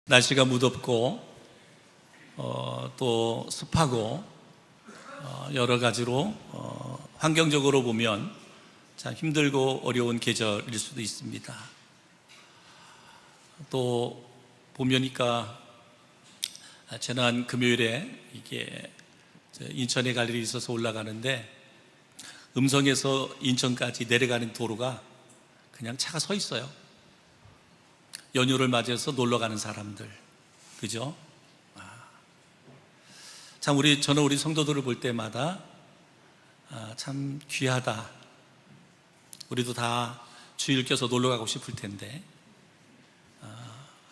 날씨가 무덥고 또 습하고 여러 가지로 환경적으로 보면 참 힘들고 어려운 계절일 수도 있습니다. 또 보면니까 지난 금요일에 이게 인천에 갈 일이 있어서 올라가는데 음성에서 인천까지 내려가는 도로가 그냥 차가 서 있어요. 연휴를 맞이해서 놀러 가는 사람들, 그죠? 참 저는 우리 성도들을 볼 때마다 참 귀하다. 우리도 다 주일 껴서 놀러 가고 싶을 텐데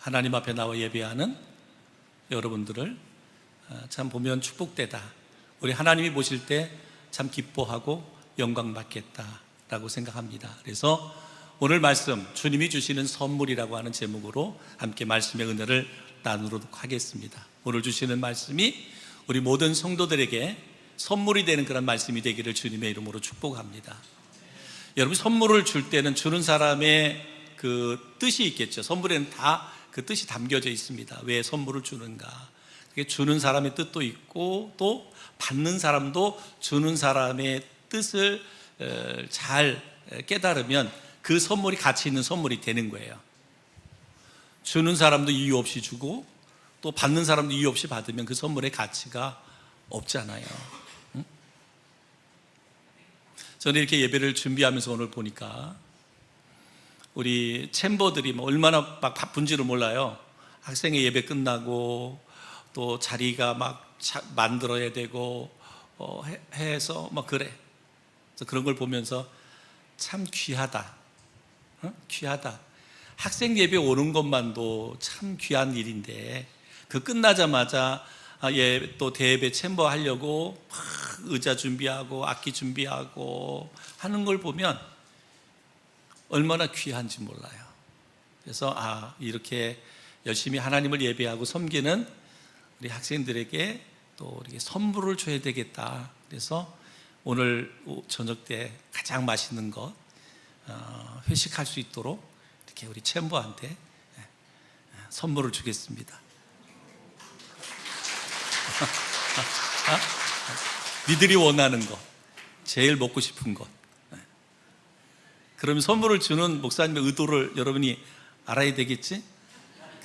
하나님 앞에 나와 예배하는 여러분들을 참 보면 축복되다. 우리 하나님이 보실 때 참 기뻐하고 영광 받겠다라고 생각합니다. 그래서 오늘 말씀, 주님이 주시는 선물이라고 하는 제목으로 함께 말씀의 은혜를 나누도록 하겠습니다. 오늘 주시는 말씀이 우리 모든 성도들에게 선물이 되는 그런 말씀이 되기를 주님의 이름으로 축복합니다. 여러분, 선물을 줄 때는 주는 사람의 그 뜻이 있겠죠. 선물에는 다 그 뜻이 담겨져 있습니다. 왜 선물을 주는가? 그게 주는 사람의 뜻도 있고 또 받는 사람도 주는 사람의 뜻을 잘 깨달으면 그 선물이 가치 있는 선물이 되는 거예요. 주는 사람도 이유 없이 주고 또 받는 사람도 이유 없이 받으면 그 선물의 가치가 없잖아요. 응? 저는 이렇게 예배를 준비하면서 오늘 보니까 우리 챔버들이 얼마나 막 바쁜지를 몰라요. 학생의 예배 끝나고 또 자리가 막 만들어야 되고 해서 막 그래. 그래서 그런 걸 보면서 참 귀하다. 귀하다. 학생 예배 오는 것만도 참 귀한 일인데 그 끝나자마자 또 대예배 챔버 하려고 막 의자 준비하고 악기 준비하고 하는 걸 보면 얼마나 귀한지 몰라요. 그래서 이렇게 열심히 하나님을 예배하고 섬기는 우리 학생들에게 또 이렇게 선물을 줘야 되겠다. 그래서 오늘 저녁 때 가장 맛있는 것 회식할 수 있도록 이렇게 우리 챔버한테 선물을 주겠습니다. 니들이 원하는 것, 제일 먹고 싶은 것. 그러면 선물을 주는 목사님의 의도를 여러분이 알아야 되겠지?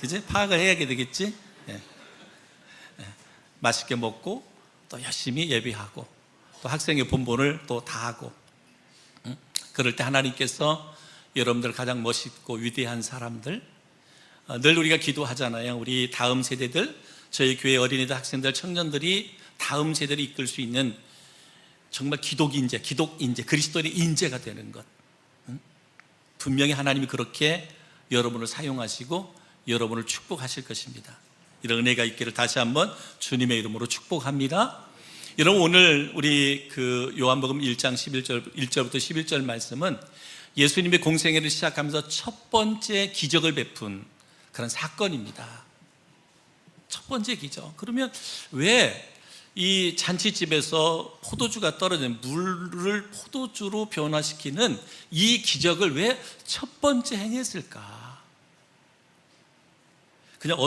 그지? 파악을 해야 되겠지? 맛있게 먹고 또 열심히 예배하고 또 학생의 본분을 또 다하고 그럴 때 하나님께서 여러분들 가장 멋있고 위대한 사람들, 늘 우리가 기도하잖아요. 우리 다음 세대들, 저희 교회 어린이들, 학생들, 청년들이 다음 세대를 이끌 수 있는 정말 기독 인재, 그리스도인의 인재가 되는 것. 분명히 하나님이 그렇게 여러분을 사용하시고 여러분을 축복하실 것입니다. 이런 은혜가 있기를 다시 한번 주님의 이름으로 축복합니다. 여러분, 오늘 우리 요한복음 1장 1절부터 11절 말씀은 예수님의 공생애를 시작하면서 첫 번째 기적을 베푼 그런 사건입니다. 첫 번째 기적. 그러면 왜 이 잔치집에서 포도주가 떨어진 물을 포도주로 변화시키는 이 기적을 왜 첫 번째 행했을까? 그냥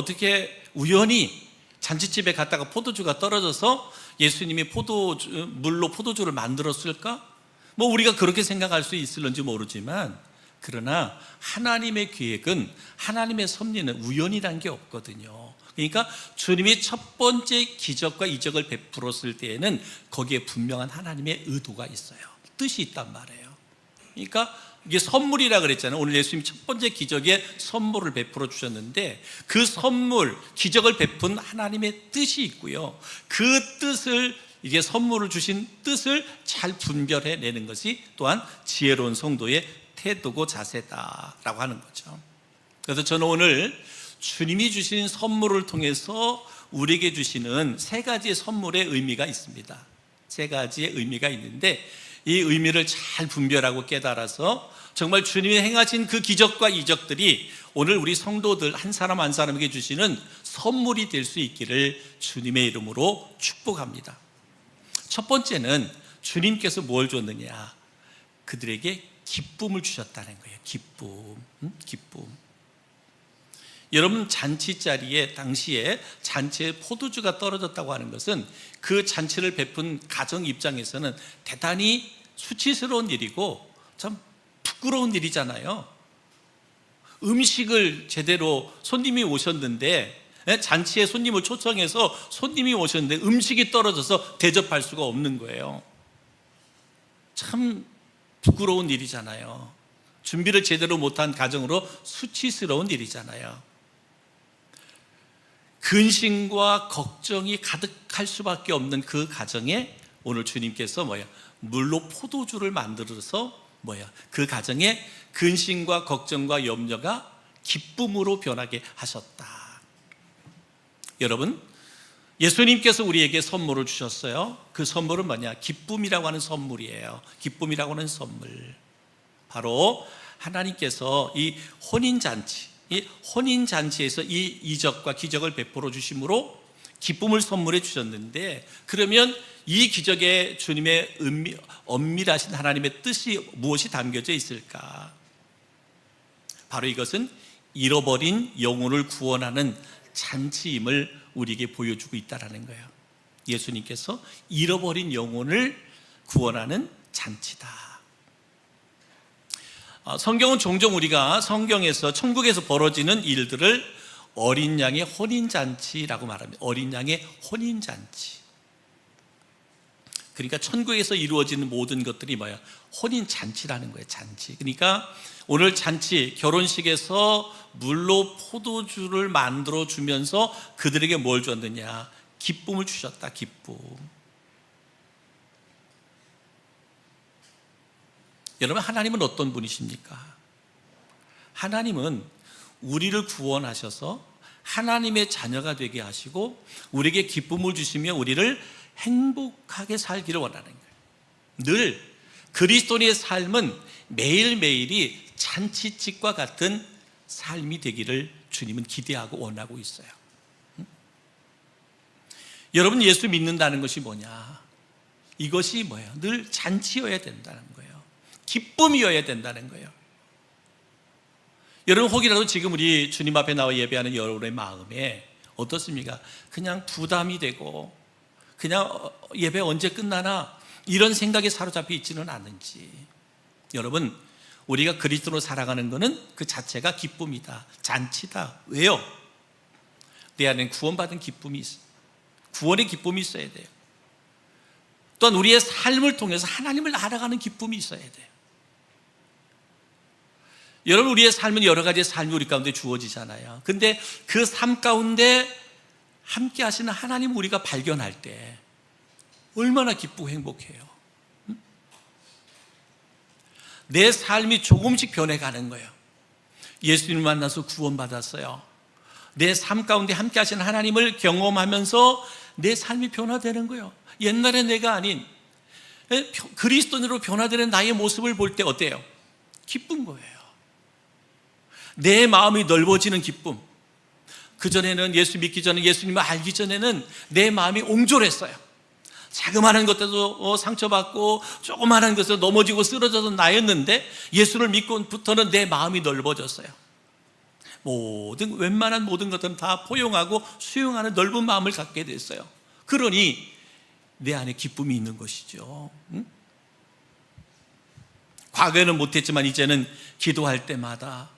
우연히 잔치집에 갔다가 포도주가 떨어져서 예수님이 물로 포도주를 만들었을까? 우리가 그렇게 생각할 수 있을런지 모르지만, 그러나 하나님의 계획은, 하나님의 섭리는 우연이란 게 없거든요. 그러니까 주님이 첫 번째 기적과 이적을 베풀었을 때에는 거기에 분명한 하나님의 의도가 있어요. 뜻이 있단 말이에요. 그러니까 이게 선물이라 그랬잖아요. 오늘 예수님이 첫 번째 기적에 선물을 베풀어 주셨는데 그 선물, 기적을 베푼 하나님의 뜻이 있고요. 그 뜻을, 이게 선물을 주신 뜻을 잘 분별해내는 것이 또한 지혜로운 성도의 태도고 자세다라고 하는 거죠. 그래서 저는 오늘 주님이 주신 선물을 통해서 우리에게 주시는 세 가지의 선물의 의미가 있습니다. 세 가지의 의미가 있는데 이 의미를 잘 분별하고 깨달아서 정말 주님이 행하신 그 기적과 이적들이 오늘 우리 성도들 한 사람 한 사람에게 주시는 선물이 될 수 있기를 주님의 이름으로 축복합니다. 첫 번째는 주님께서 뭘 줬느냐? 그들에게 기쁨을 주셨다는 거예요. 기쁨. 여러분, 잔치 자리에 당시에 잔치에 포도주가 떨어졌다고 하는 것은 그 잔치를 베푼 가정 입장에서는 대단히 수치스러운 일이고 참 부끄러운 일이잖아요. 음식을 제대로 손님이 오셨는데, 잔치에 손님을 초청해서 손님이 오셨는데 음식이 떨어져서 대접할 수가 없는 거예요. 참 부끄러운 일이잖아요. 준비를 제대로 못한 가정으로 수치스러운 일이잖아요. 근심과 걱정이 가득할 수밖에 없는 그 가정에 오늘 주님께서 물로 포도주를 만들어서 그 가정에 근심과 걱정과 염려가 기쁨으로 변하게 하셨다. 여러분, 예수님께서 우리에게 선물을 주셨어요. 그 선물은 뭐냐? 기쁨이라고 하는 선물이에요. 기쁨이라고 하는 선물. 바로 하나님께서 이 혼인잔치에서 이 이적과 기적을 베풀어 주심으로 기쁨을 선물해 주셨는데, 그러면 이 기적에 주님의 엄밀하신 하나님의 뜻이 무엇이 담겨져 있을까? 바로 이것은 잃어버린 영혼을 구원하는 잔치임을 우리에게 보여주고 있다는 거예요. 예수님께서 잃어버린 영혼을 구원하는 잔치다. 성경은 종종 우리가 성경에서 천국에서 벌어지는 일들을 어린 양의 혼인잔치라고 말합니다. 어린 양의 혼인잔치. 그러니까 천국에서 이루어지는 모든 것들이 혼인잔치라는 거예요. 잔치. 그러니까 오늘 잔치, 결혼식에서 물로 포도주를 만들어 주면서 그들에게 뭘 줬느냐? 기쁨을 주셨다. 기쁨. 여러분, 하나님은 어떤 분이십니까? 하나님은 우리를 구원하셔서 하나님의 자녀가 되게 하시고 우리에게 기쁨을 주시며 우리를 행복하게 살기를 원하는 거예요. 늘 그리스도인의 삶은 매일매일이 잔치집과 같은 삶이 되기를 주님은 기대하고 원하고 있어요. 여러분, 예수 믿는다는 것이 뭐냐? 이것이 뭐예요? 늘 잔치여야 된다는 거예요. 기쁨이어야 된다는 거예요. 여러분, 혹이라도 지금 우리 주님 앞에 나와 예배하는 여러분의 마음에 어떻습니까? 그냥 부담이 되고 그냥 예배 언제 끝나나 이런 생각에 사로잡혀 있지는 않은지. 여러분, 우리가 그리스도로 살아가는 것은 그 자체가 기쁨이다. 잔치다. 왜요? 내 안에 구원받은 기쁨이 있어요. 구원의 기쁨이 있어야 돼요. 또한 우리의 삶을 통해서 하나님을 알아가는 기쁨이 있어야 돼요. 여러분, 우리의 삶은 여러 가지의 삶이 우리 가운데 주어지잖아요. 근데 그 삶 가운데 함께 하시는 하나님을 우리가 발견할 때 얼마나 기쁘고 행복해요. 내 삶이 조금씩 변해가는 거예요. 예수님을 만나서 구원받았어요. 내 삶 가운데 함께 하시는 하나님을 경험하면서 내 삶이 변화되는 거예요. 옛날에 내가 아닌 그리스도인으로 변화되는 나의 모습을 볼 때 어때요? 기쁜 거예요. 내 마음이 넓어지는 기쁨. 그전에는, 예수 믿기 전에, 예수님을 알기 전에는 내 마음이 옹졸했어요. 자그마한 것에도 상처받고 조그마한 것에서 넘어지고 쓰러져서 나였는데, 예수를 믿고부터는 내 마음이 넓어졌어요. 웬만한 모든 것들은 다 포용하고 수용하는 넓은 마음을 갖게 됐어요. 그러니 내 안에 기쁨이 있는 것이죠. 과거에는 못했지만 이제는 기도할 때마다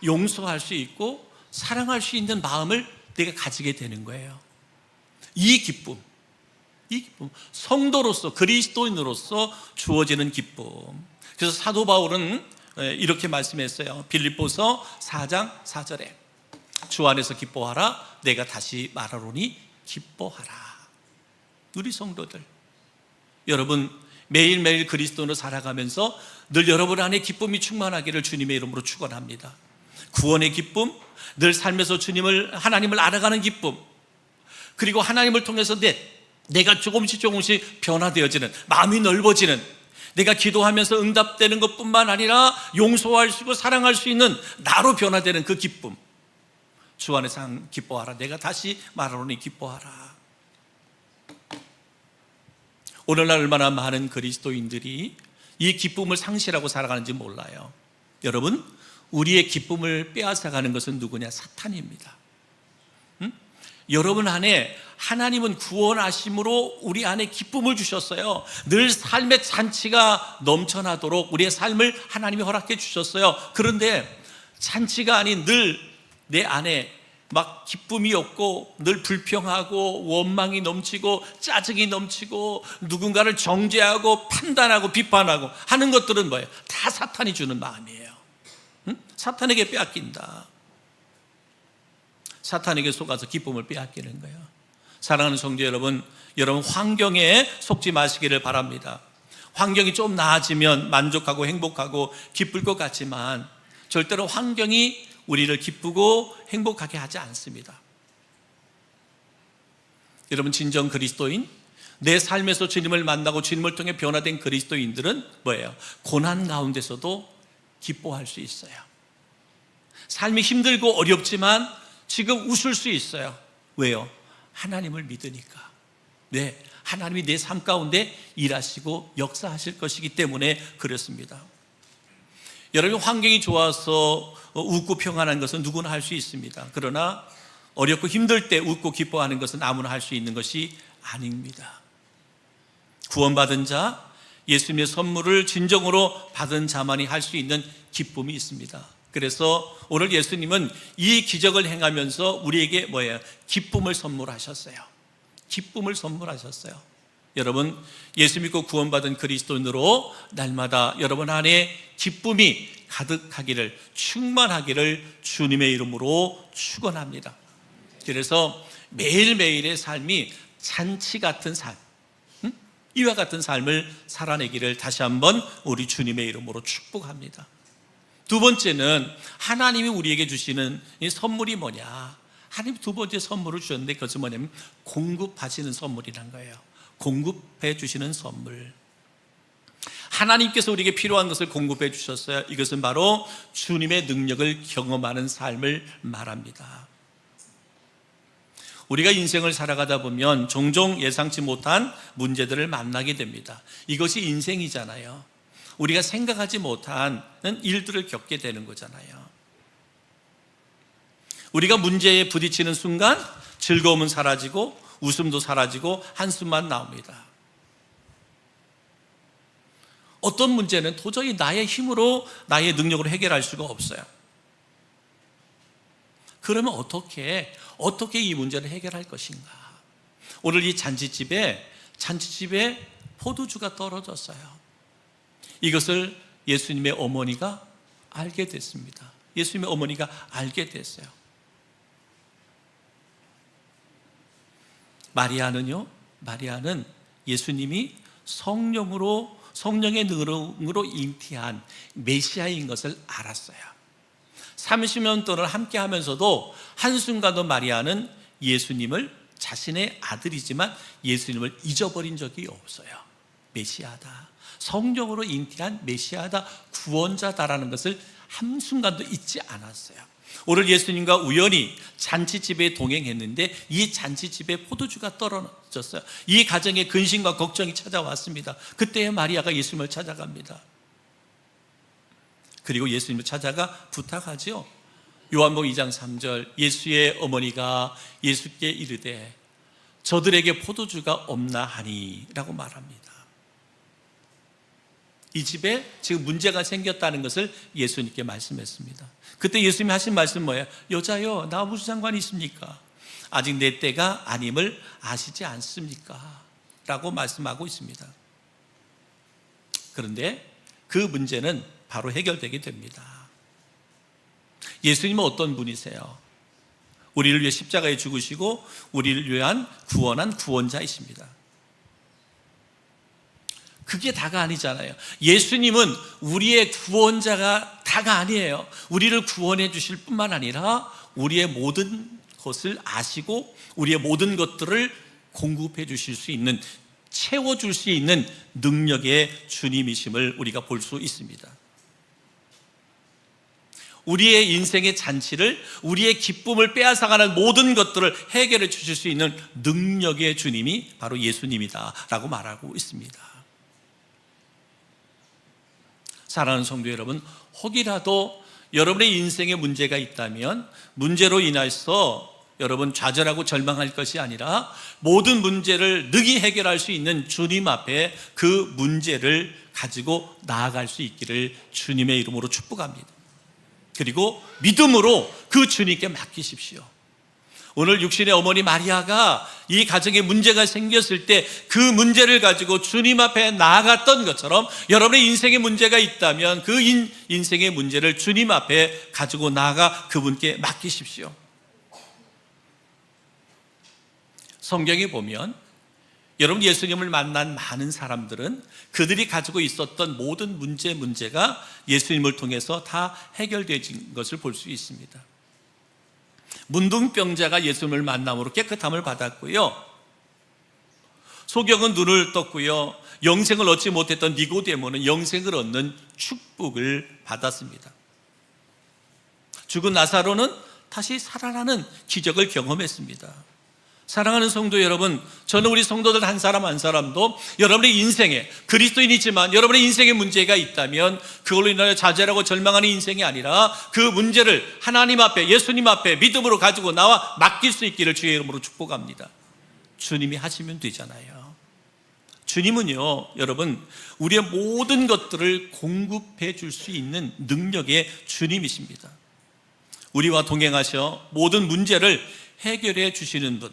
용서할 수 있고 사랑할 수 있는 마음을 내가 가지게 되는 거예요. 이 기쁨, 성도로서, 그리스도인으로서 주어지는 기쁨. 그래서 사도 바울은 이렇게 말씀했어요. 빌립보서 4장 4절에 주 안에서 기뻐하라. 내가 다시 말하노니 기뻐하라. 우리 성도들, 여러분, 매일매일 그리스도인으로 살아가면서 늘 여러분 안에 기쁨이 충만하기를 주님의 이름으로 축원합니다. 구원의 기쁨, 늘 삶에서 하나님을 알아가는 기쁨, 그리고 하나님을 통해서 내가 조금씩 변화되어지는, 마음이 넓어지는, 내가 기도하면서 응답되는 것뿐만 아니라 용서할 수 있고 사랑할 수 있는 나로 변화되는 그 기쁨. 주 안에서 기뻐하라. 내가 다시 말하노니 기뻐하라. 오늘날 얼마나 많은 그리스도인들이 이 기쁨을 상실하고 살아가는지 몰라요. 여러분, 우리의 기쁨을 빼앗아가는 것은 누구냐? 사탄입니다. 여러분 안에 하나님은 구원하심으로 우리 안에 기쁨을 주셨어요. 늘 삶의 잔치가 넘쳐나도록 우리의 삶을 하나님이 허락해 주셨어요. 그런데 잔치가 아닌 늘 내 안에 막 기쁨이 없고 늘 불평하고 원망이 넘치고 짜증이 넘치고 누군가를 정죄하고 판단하고 비판하고 하는 것들은 뭐예요? 다 사탄이 주는 마음이에요. 사탄에게 빼앗긴다. 사탄에게 속아서 기쁨을 빼앗기는 거예요. 사랑하는 성도 여러분, 여러분 환경에 속지 마시기를 바랍니다. 환경이 좀 나아지면 만족하고 행복하고 기쁠 것 같지만 절대로 환경이 우리를 기쁘고 행복하게 하지 않습니다. 여러분, 진정 그리스도인, 내 삶에서 주님을 만나고 주님을 통해 변화된 그리스도인들은 뭐예요? 고난 가운데서도 기뻐할 수 있어요. 삶이 힘들고 어렵지만 지금 웃을 수 있어요. 왜요? 하나님을 믿으니까. 네, 하나님이 내 삶 가운데 일하시고 역사하실 것이기 때문에 그렇습니다. 여러분, 환경이 좋아서 웃고 평안한 것은 누구나 할 수 있습니다. 그러나 어렵고 힘들 때 웃고 기뻐하는 것은 아무나 할 수 있는 것이 아닙니다. 구원받은 자, 예수님의 선물을 진정으로 받은 자만이 할 수 있는 기쁨이 있습니다. 그래서 오늘 예수님은 이 기적을 행하면서 우리에게 뭐예요? 기쁨을 선물하셨어요. 기쁨을 선물하셨어요. 여러분, 예수 믿고 구원받은 그리스도인으로 날마다 여러분 안에 기쁨이 가득하기를, 충만하기를 주님의 이름으로 축원합니다. 그래서 매일매일의 삶이 잔치 같은 삶, 이와 같은 삶을 살아내기를 다시 한번 우리 주님의 이름으로 축복합니다. 두 번째는 하나님이 우리에게 주시는 이 선물이 뭐냐? 하나님 두 번째 선물을 주셨는데 그것은 뭐냐면 공급하시는 선물이란 거예요. 공급해 주시는 선물. 하나님께서 우리에게 필요한 것을 공급해 주셨어요. 이것은 바로 주님의 능력을 경험하는 삶을 말합니다. 우리가 인생을 살아가다 보면 종종 예상치 못한 문제들을 만나게 됩니다. 이것이 인생이잖아요. 우리가 생각하지 못한 일들을 겪게 되는 거잖아요. 우리가 문제에 부딪히는 순간 즐거움은 사라지고 웃음도 사라지고 한숨만 나옵니다. 어떤 문제는 도저히 나의 힘으로, 나의 능력으로 해결할 수가 없어요. 그러면 어떻게 이 문제를 해결할 것인가? 오늘 이 잔치집에 포도주가 떨어졌어요. 이것을 예수님의 어머니가 알게 됐습니다. 예수님의 어머니가 알게 됐어요. 마리아는 예수님이 성령의 능으로 잉태한 메시아인 것을 알았어요. 30년 동안 함께 하면서도 한순간도 마리아는 예수님을, 자신의 아들이지만 예수님을 잊어버린 적이 없어요. 메시아다, 성령으로 잉태한 메시아다, 구원자다라는 것을 한순간도 잊지 않았어요. 오늘 예수님과 우연히 잔치집에 동행했는데 이 잔치집에 포도주가 떨어졌어요. 이 가정에 근심과 걱정이 찾아왔습니다. 그때 마리아가 예수님을 찾아갑니다. 그리고 예수님을 찾아가 부탁하죠. 요한복음 2장 3절, 예수의 어머니가 예수께 이르되 저들에게 포도주가 없나 하니 라고 말합니다. 이 집에 지금 문제가 생겼다는 것을 예수님께 말씀했습니다. 그때 예수님이 하신 말씀은 뭐예요? 여자여, 나와 무슨 상관이 있습니까? 아직 내 때가 아님을 아시지 않습니까? 라고 말씀하고 있습니다. 그런데 그 문제는 바로 해결되게 됩니다. 예수님은 어떤 분이세요? 우리를 위해 십자가에 죽으시고 우리를 위한 구원한 구원자이십니다. 그게 다가 아니잖아요. 예수님은 우리의 구원자가 다가 아니에요. 우리를 구원해 주실 뿐만 아니라 우리의 모든 것을 아시고 우리의 모든 것들을 공급해 주실 수 있는, 채워줄 수 있는 능력의 주님이심을 우리가 볼 수 있습니다. 우리의 인생의 잔치를, 우리의 기쁨을 빼앗아가는 모든 것들을 해결해 주실 수 있는 능력의 주님이 바로 예수님이다 라고 말하고 있습니다. 사랑하는 성도 여러분, 혹이라도 여러분의 인생에 문제가 있다면 문제로 인해서 여러분 좌절하고 절망할 것이 아니라 모든 문제를 능히 해결할 수 있는 주님 앞에 그 문제를 가지고 나아갈 수 있기를 주님의 이름으로 축복합니다. 그리고 믿음으로 그 주님께 맡기십시오. 오늘 육신의 어머니 마리아가 이 가정에 문제가 생겼을 때 그 문제를 가지고 주님 앞에 나아갔던 것처럼 여러분의 인생에 문제가 있다면 그 인생의 문제를 주님 앞에 가지고 나아가 그분께 맡기십시오. 성경에 보면 여러분 예수님을 만난 많은 사람들은 그들이 가지고 있었던 모든 문제가 예수님을 통해서 다 해결된 것을 볼 수 있습니다. 문둥병자가 예수님을 만남으로 깨끗함을 받았고요. 소경은 눈을 떴고요. 영생을 얻지 못했던 니고데모는 영생을 얻는 축복을 받았습니다. 죽은 나사로는 다시 살아나는 기적을 경험했습니다. 사랑하는 성도 여러분, 저는 우리 성도들 한 사람 한 사람도 여러분의 인생에 그리스도인이지만 여러분의 인생에 문제가 있다면 그걸로 인하여 좌절하고 절망하는 인생이 아니라 그 문제를 하나님 앞에 예수님 앞에 믿음으로 가지고 나와 맡길 수 있기를 주의 이름으로 축복합니다. 주님이 하시면 되잖아요. 주님은요, 여러분, 우리의 모든 것들을 공급해 줄 수 있는 능력의 주님이십니다. 우리와 동행하셔 모든 문제를 해결해 주시는 분.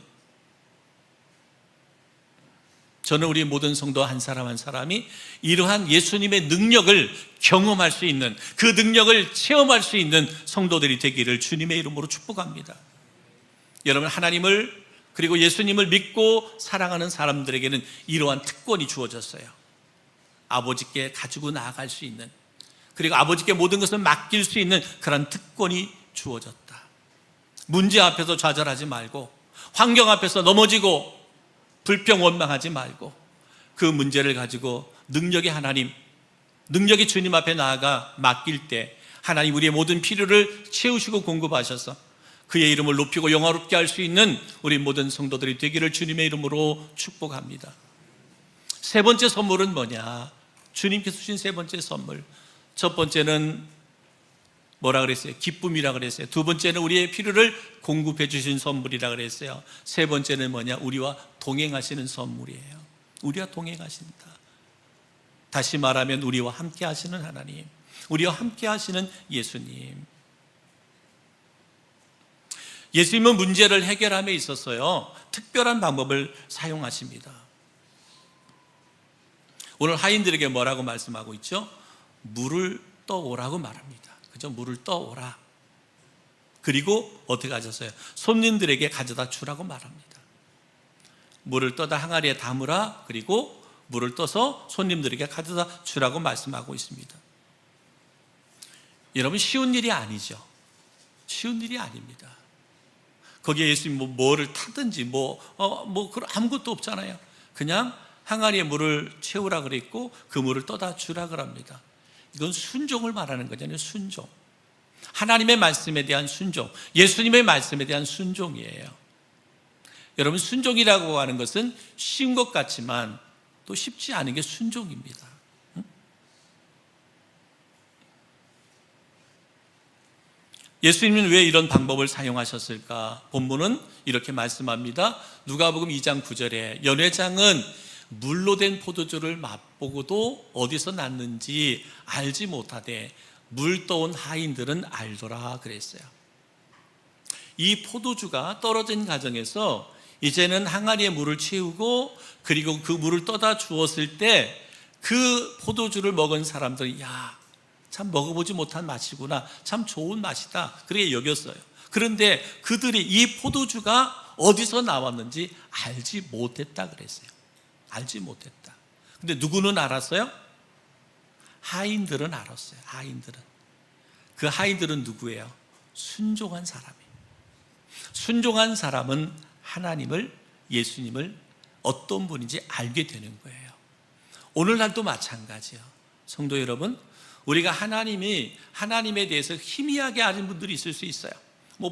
저는 우리 모든 성도 한 사람 한 사람이 이러한 예수님의 능력을 경험할 수 있는, 그 능력을 체험할 수 있는 성도들이 되기를 주님의 이름으로 축복합니다. 여러분, 하나님을 그리고 예수님을 믿고 사랑하는 사람들에게는 이러한 특권이 주어졌어요. 아버지께 가지고 나아갈 수 있는, 그리고 아버지께 모든 것을 맡길 수 있는 그런 특권이 주어졌다. 문제 앞에서 좌절하지 말고, 환경 앞에서 넘어지고 불평 원망하지 말고, 그 문제를 가지고 능력의 하나님, 능력의 주님 앞에 나아가 맡길 때 하나님 우리의 모든 필요를 채우시고 공급하셔서 그의 이름을 높이고 영화롭게 할 수 있는 우리 모든 성도들이 되기를 주님의 이름으로 축복합니다. 세 번째 선물은 뭐냐? 주님께서 주신 세 번째 선물. 첫 번째는 뭐라 그랬어요? 기쁨이라 그랬어요. 두 번째는 우리의 필요를 공급해 주신 선물이라 그랬어요. 세 번째는 뭐냐? 우리와 동행하시는 선물이에요. 우리와 동행하신다. 다시 말하면 우리와 함께 하시는 하나님, 우리와 함께 하시는 예수님. 예수님은 문제를 해결함에 있어서요, 특별한 방법을 사용하십니다. 오늘 하인들에게 뭐라고 말씀하고 있죠? 물을 떠오라고 말합니다. 그죠? 물을 떠오라. 그리고 어떻게 하셨어요? 손님들에게 가져다 주라고 말합니다. 물을 떠다 항아리에 담으라. 그리고 물을 떠서 손님들에게 가져다 주라고 말씀하고 있습니다. 여러분, 쉬운 일이 아니죠. 쉬운 일이 아닙니다. 거기에 예수님이 뭐를 타든지 그런 아무것도 없잖아요. 그냥 항아리에 물을 채우라 그랬고 그 물을 떠다 주라 그럽니다. 이건 순종을 말하는 거잖아요. 순종. 하나님의 말씀에 대한 순종, 예수님의 말씀에 대한 순종이에요. 여러분, 순종이라고 하는 것은 쉬운 것 같지만 또 쉽지 않은 게 순종입니다. 예수님은 왜 이런 방법을 사용하셨을까? 본문은 이렇게 말씀합니다. 누가복음 2장 9절에 연회장은 물로 된 포도주를 맛보고도 어디서 났는지 알지 못하되 물 떠온 하인들은 알더라 그랬어요. 이 포도주가 떨어진 가정에서 이제는 항아리에 물을 채우고 그리고 그 물을 떠다 주었을 때 그 포도주를 먹은 사람들이 참 먹어보지 못한 맛이구나, 참 좋은 맛이다 그렇게 여겼어요. 그런데 그들이 이 포도주가 어디서 나왔는지 알지 못했다 그랬어요. 알지 못했다. 근데 누구는 알았어요? 하인들은 알았어요. 하인들은. 그 하인들은 누구예요? 순종한 사람이에요. 순종한 사람은 하나님을, 예수님을 어떤 분인지 알게 되는 거예요. 오늘날도 마찬가지예요. 성도 여러분, 우리가 하나님에 대해서 희미하게 아는 분들이 있을 수 있어요.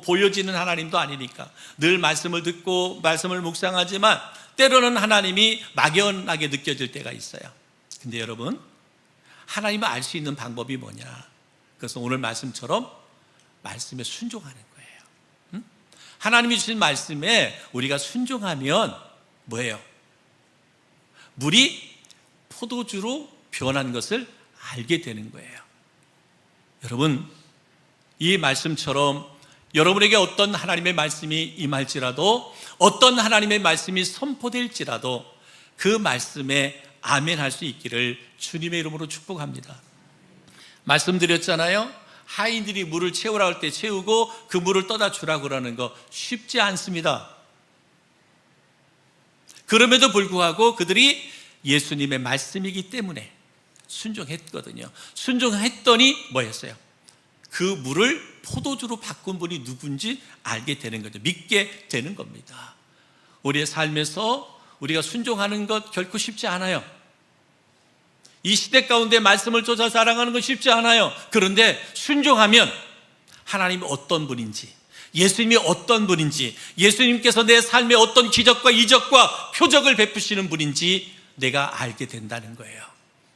보여지는 하나님도 아니니까 늘 말씀을 듣고 말씀을 묵상하지만 때로는 하나님이 막연하게 느껴질 때가 있어요. 근데 여러분, 하나님을 알 수 있는 방법이 뭐냐? 그것은 오늘 말씀처럼 말씀에 순종하는 거예요. 하나님이 주신 말씀에 우리가 순종하면 뭐예요? 물이 포도주로 변한 것을 알게 되는 거예요. 여러분, 이 말씀처럼 여러분에게 어떤 하나님의 말씀이 임할지라도, 어떤 하나님의 말씀이 선포될지라도 그 말씀에 아멘할 수 있기를 주님의 이름으로 축복합니다. 말씀드렸잖아요. 하인들이 물을 채우라 할 때 채우고 그 물을 떠다 주라고 그러는 거 쉽지 않습니다. 그럼에도 불구하고 그들이 예수님의 말씀이기 때문에 순종했거든요. 순종했더니 뭐였어요? 그 물을 포도주로 바꾼 분이 누군지 알게 되는 거죠. 믿게 되는 겁니다. 우리의 삶에서 우리가 순종하는 것 결코 쉽지 않아요. 이 시대 가운데 말씀을 쫓아 살아가는 건 쉽지 않아요. 그런데 순종하면 하나님이 어떤 분인지, 예수님이 어떤 분인지, 예수님께서 내 삶에 어떤 기적과 이적과 표적을 베푸시는 분인지 내가 알게 된다는 거예요.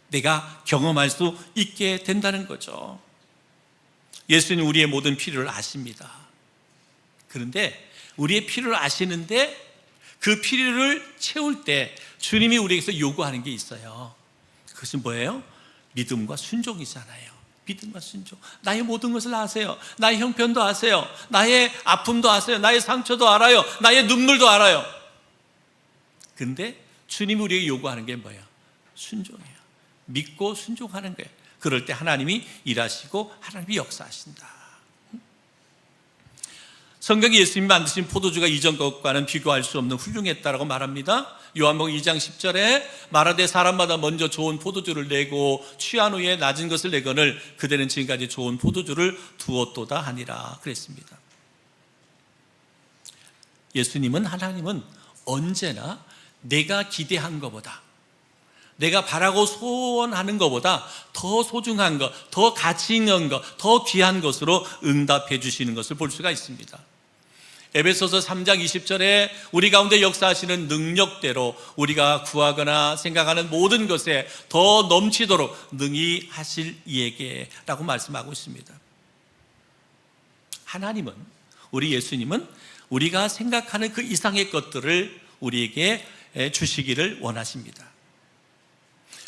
내가 경험할 수 있게 된다는 거죠. 예수님 우리의 모든 필요를 아십니다. 그런데 우리의 필요를 아시는데 그 필요를 채울 때 주님이 우리에게서 요구하는 게 있어요. 그것은 뭐예요? 믿음과 순종이잖아요. 믿음과 순종. 나의 모든 것을 아세요. 나의 형편도 아세요. 나의 아픔도 아세요. 나의 상처도 알아요. 나의 눈물도 알아요. 근데 주님이 우리에게 요구하는 게 뭐예요? 순종이에요. 믿고 순종하는 거예요. 그럴 때 하나님이 일하시고 하나님이 역사하신다. 성경에 예수님이 만드신 포도주가 이전 것과는 비교할 수 없는 훌륭했다라고 말합니다. 요한복음 2장 10절에 말하되 사람마다 먼저 좋은 포도주를 내고 취한 후에 낮은 것을 내거늘 그대는 지금까지 좋은 포도주를 두었도다 하니라 그랬습니다. 예수님은, 하나님은 언제나 내가 기대한 것보다, 내가 바라고 소원하는 것보다 더 소중한 것, 더 가치 있는 것, 더 귀한 것으로 응답해 주시는 것을 볼 수가 있습니다. 에베소서 3장 20절에 우리 가운데 역사하시는 능력대로 우리가 구하거나 생각하는 모든 것에 더 넘치도록 능히 하실 이에게 라고 말씀하고 있습니다. 하나님은, 우리 예수님은 우리가 생각하는 그 이상의 것들을 우리에게 주시기를 원하십니다.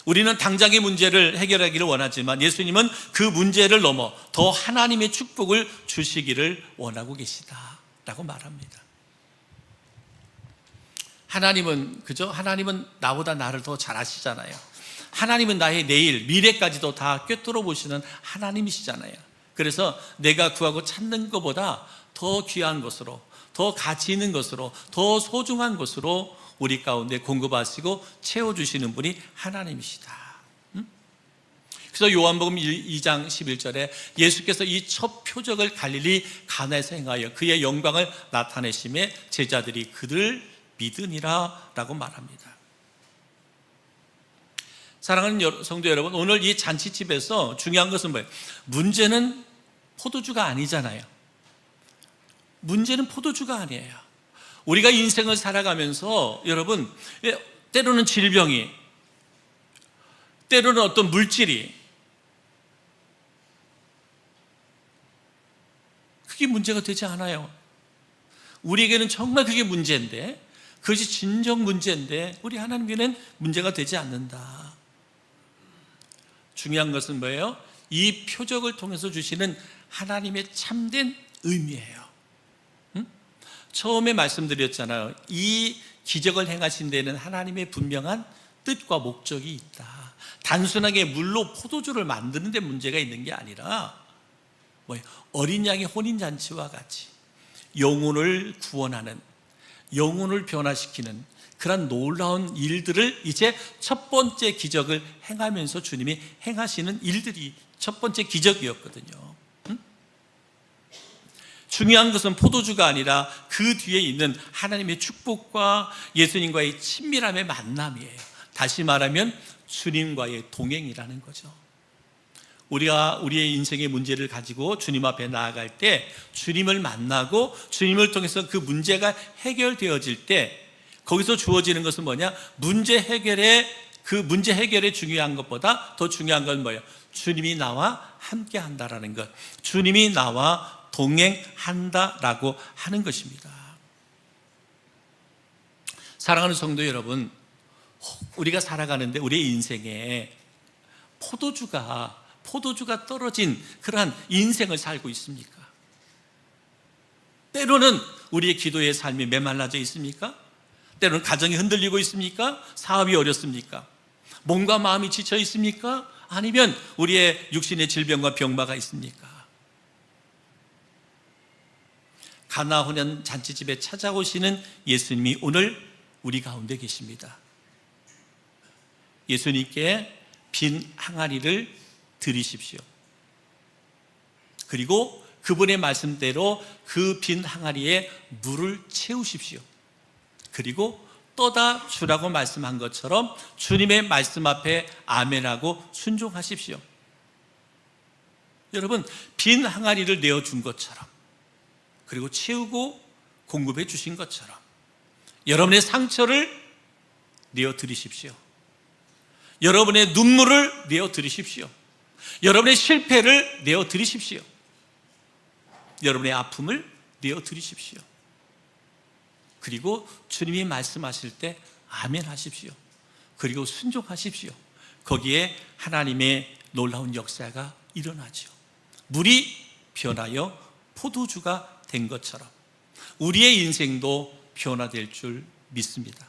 우리는 당장의 문제를 해결하기를 원하지만 예수님은 그 문제를 넘어 더 하나님의 축복을 주시기를 원하고 계시다라고 말합니다. 하나님은, 그죠? 하나님은 나보다 나를 더 잘 아시잖아요. 하나님은 나의 내일, 미래까지도 다 꿰뚫어 보시는 하나님이시잖아요. 그래서 내가 구하고 찾는 것보다 더 귀한 것으로, 더 가치 있는 것으로, 더 소중한 것으로 우리 가운데 공급하시고 채워주시는 분이 하나님이시다. 그래서 요한복음 2장 11절에 예수께서 이 첫 표적을 갈릴리 가나에서 행하여 그의 영광을 나타내심에 제자들이 그를 믿으니라 라고 말합니다. 사랑하는 성도 여러분, 오늘 이 잔치집에서 중요한 것은 뭐예요? 문제는 포도주가 아니잖아요. 문제는 포도주가 아니에요. 우리가 인생을 살아가면서 여러분, 때로는 질병이, 때로는 어떤 물질이, 그게 문제가 되지 않아요. 우리에게는 정말 그게 문제인데, 그것이 진정 문제인데 우리 하나님께는 문제가 되지 않는다. 중요한 것은 뭐예요? 이 표적을 통해서 주시는 하나님의 참된 의미예요. 처음에 말씀드렸잖아요. 이 기적을 행하신 데는 하나님의 분명한 뜻과 목적이 있다. 단순하게 물로 포도주를 만드는 데 문제가 있는 게 아니라 뭐예요? 어린 양의 혼인잔치와 같이 영혼을 구원하는, 영혼을 변화시키는 그런 놀라운 일들을 이제 첫 번째 기적을 행하면서 주님이 행하시는 일들이 첫 번째 기적이었거든요. 중요한 것은 포도주가 아니라 그 뒤에 있는 하나님의 축복과 예수님과의 친밀함의 만남이에요. 다시 말하면 주님과의 동행이라는 거죠. 우리가 우리의 인생의 문제를 가지고 주님 앞에 나아갈 때 주님을 만나고 주님을 통해서 그 문제가 해결되어질 때 거기서 주어지는 것은 뭐냐? 그 문제 해결에 중요한 것보다 더 중요한 건 뭐예요? 주님이 나와 함께 한다라는 것, 주님이 나와 동행한다라고 하는 것입니다. 사랑하는 성도 여러분, 우리가 살아가는데 우리의 인생에 포도주가 떨어진 그러한 인생을 살고 있습니까? 때로는 우리의 기도의 삶이 메말라져 있습니까? 때로는 가정이 흔들리고 있습니까? 사업이 어렵습니까? 몸과 마음이 지쳐 있습니까? 아니면 우리의 육신의 질병과 병마가 있습니까? 가나 혼연 잔치집에 찾아오시는 예수님이 오늘 우리 가운데 계십니다. 예수님께 빈 항아리를 드리십시오. 그리고 그분의 말씀대로 그 빈 항아리에 물을 채우십시오. 그리고 떠다 주라고 말씀한 것처럼 주님의 말씀 앞에 아멘하고 순종하십시오. 여러분, 빈 항아리를 내어준 것처럼, 그리고 채우고 공급해 주신 것처럼 여러분의 상처를 내어드리십시오. 여러분의 눈물을 내어드리십시오. 여러분의 실패를 내어드리십시오. 여러분의 아픔을 내어드리십시오. 그리고 주님이 말씀하실 때 아멘 하십시오. 그리고 순종하십시오. 거기에 하나님의 놀라운 역사가 일어나죠. 물이 변하여 포도주가 된 것처럼 우리의 인생도 변화될 줄 믿습니다.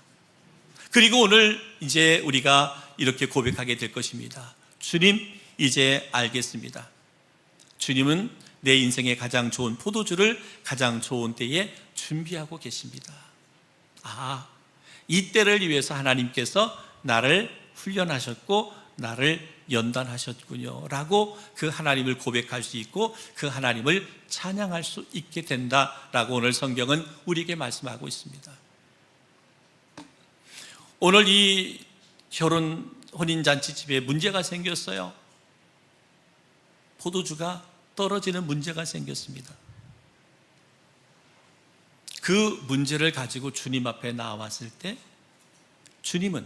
그리고 오늘 이제 우리가 이렇게 고백하게 될 것입니다. 주님, 이제 알겠습니다. 주님은 내 인생의 가장 좋은 포도주를 가장 좋은 때에 준비하고 계십니다. 이 때를 위해서 하나님께서 나를 훈련하셨고 나를 연단하셨군요 라고 그 하나님을 고백할 수 있고 그 하나님을 찬양할 수 있게 된다라고 오늘 성경은 우리에게 말씀하고 있습니다. 오늘 이 결혼 혼인잔치집에 문제가 생겼어요. 포도주가 떨어지는 문제가 생겼습니다. 그 문제를 가지고 주님 앞에 나왔을 때 주님은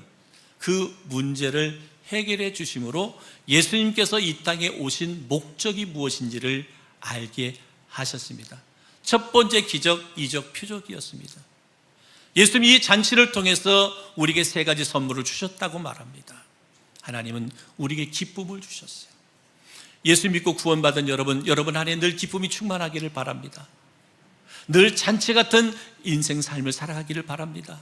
그 문제를 해결해 주심으로 예수님께서 이 땅에 오신 목적이 무엇인지를 알게 하셨습니다. 첫 번째 기적, 이적, 표적이었습니다. 예수님이 이 잔치를 통해서 우리에게 세 가지 선물을 주셨다고 말합니다. 하나님은 우리에게 기쁨을 주셨어요. 예수 믿고 구원받은 여러분 안에 늘 기쁨이 충만하기를 바랍니다. 늘 잔치 같은 인생 삶을 살아가기를 바랍니다.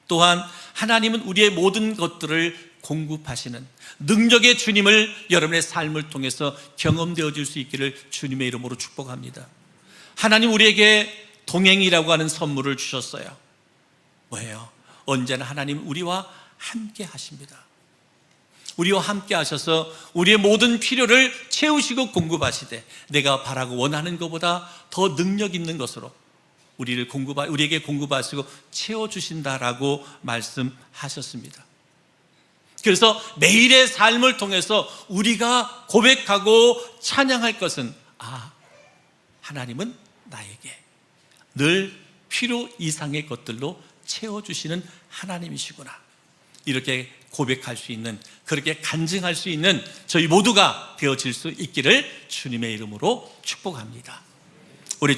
또한 하나님은 우리의 모든 것들을 공급하시는 능력의 주님을 여러분의 삶을 통해서 경험되어질 수 있기를 주님의 이름으로 축복합니다. 하나님 우리에게 동행이라고 하는 선물을 주셨어요. 뭐예요? 언제나 하나님 우리와 함께 하십니다. 우리와 함께 하셔서 우리의 모든 필요를 채우시고 공급하시되 내가 바라고 원하는 것보다 더 능력 있는 것으로 우리에게 공급하시고 채워주신다라고 말씀하셨습니다. 그래서 매일의 삶을 통해서 우리가 고백하고 찬양할 것은 하나님은 나에게 늘 필요 이상의 것들로 채워주시는 하나님이시구나, 이렇게 고백할 수 있는, 그렇게 간증할 수 있는 저희 모두가 되어질 수 있기를 주님의 이름으로 축복합니다. 우리